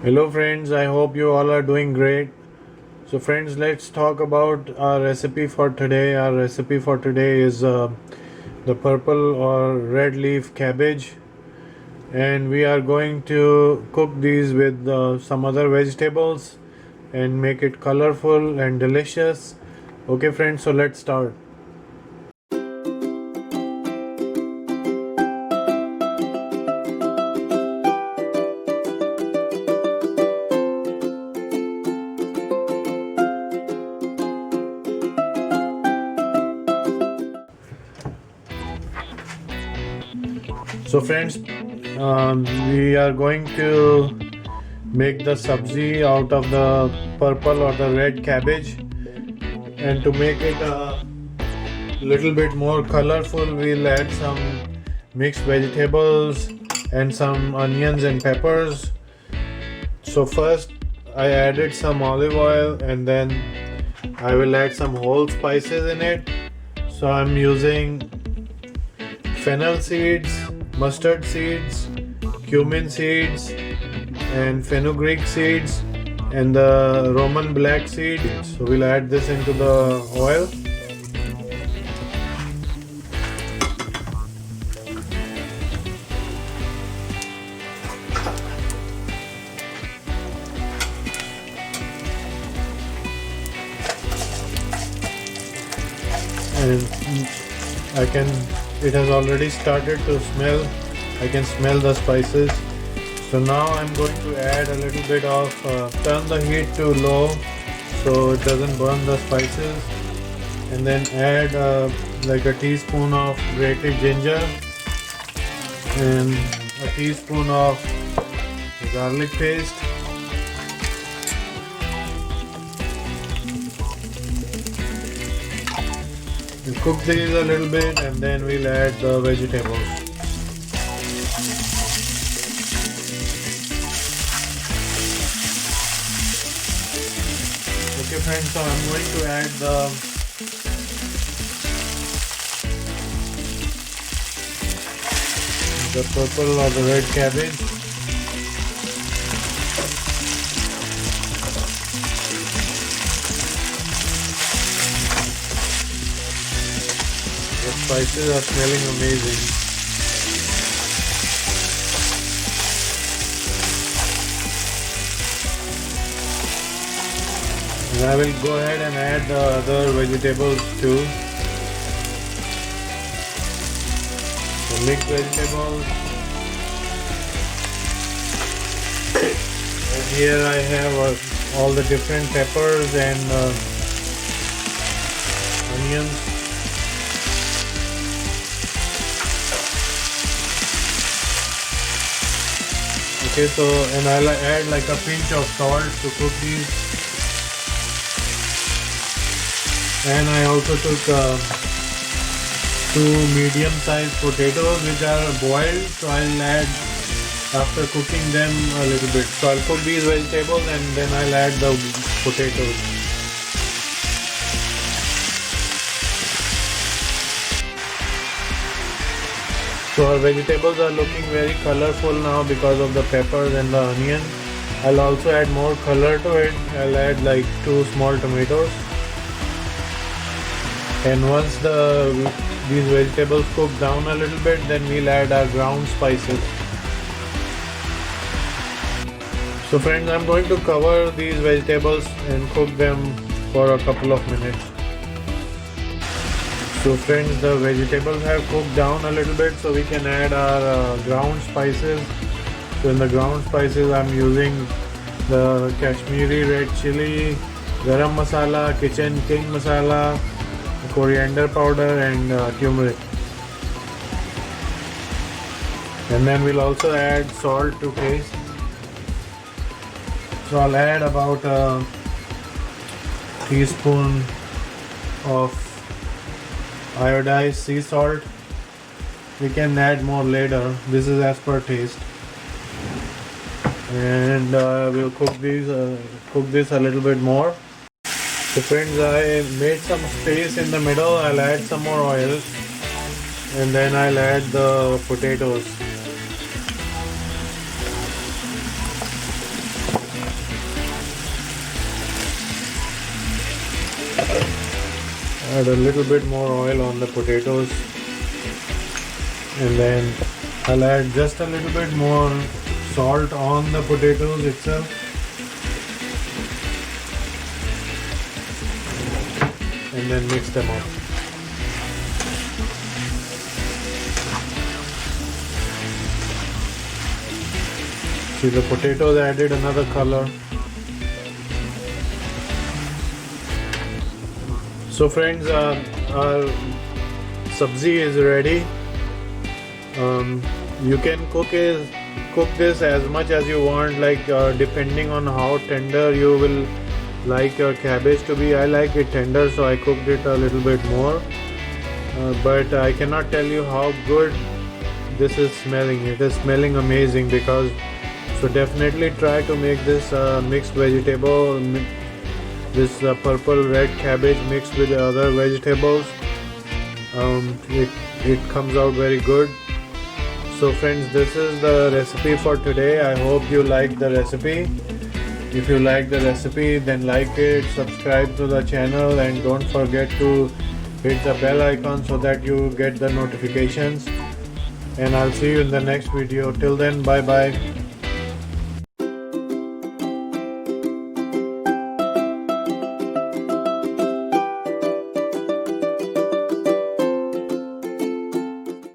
Hello friends, I hope you all are doing great. So friends, let's talk about our recipe for today. Our recipe for today is the purple or red leaf cabbage, and we are going to cook these with some other vegetables and make it colorful and delicious. Okay friends, so let's start. So friends, we are going to make the sabzi out of the purple or the red cabbage, and to make it a little bit more colorful, we'll add some mixed vegetables and some onions and peppers. So first I added some olive oil, and then I will add some whole spices in it. So I'm using fennel seeds, mustard seeds, cumin seeds, and fenugreek seeds, and the Roman black seed. So we'll add this into the oil. And it has already started to smell. I can smell the spices. So now I'm going to add a little bit of turn the heat to low so it doesn't burn the spices, and then add like a teaspoon of grated ginger and a teaspoon of garlic paste. We'll cook these a little bit, and then we'll add the vegetables. Okay friends, so I'm going to add the purple or the red cabbage. The spices are smelling amazing. And I will go ahead and add the other vegetables too. The mixed vegetables. And here I have all the different peppers and onions. Okay, so and I'll add like a pinch of salt to cook these. And I also took 2 medium-sized potatoes which are boiled, so I'll add after cooking them a little bit. So I'll cook these vegetables and then I'll add the potatoes. So our vegetables are looking very colorful now because of the peppers and the onion. I'll also add more color to it. I'll add like 2 small tomatoes. And once these vegetables cook down a little bit, then we'll add our ground spices. So friends, I'm going to cover these vegetables and cook them for a couple of minutes. So friends, the vegetables have cooked down a little bit, so we can add our ground spices. So in the ground spices, I'm using the Kashmiri red chili, garam masala, kitchen king masala, coriander powder, and turmeric. And then we'll also add salt to taste. So I'll add about a teaspoon of iodized sea salt. We can add more later. This is as per taste. And we'll cook this a little bit more. So friends, I made some space in the middle. I'll add some more oil, and then I'll add the potatoes. add a little bit more oil on the potatoes, and then I'll add just a little bit more salt on the potatoes itself, and then mix them up. See, the potatoes added another color. So friends, our sabzi is ready. You can cook this as much as you want, like depending on how tender you will like your cabbage to be. I like it tender, so I cooked it a little bit more, but I cannot tell you how good this is smelling. It is smelling amazing. Because so definitely try to make this mixed vegetable, this purple red cabbage mixed with other vegetables. It comes out very good. So friends, this is the recipe for today. I hope you like the recipe. If you like the recipe, then like it, subscribe to the channel, and don't forget to hit the bell icon so that you get the notifications. And I'll see you in the next video. Till then, bye bye.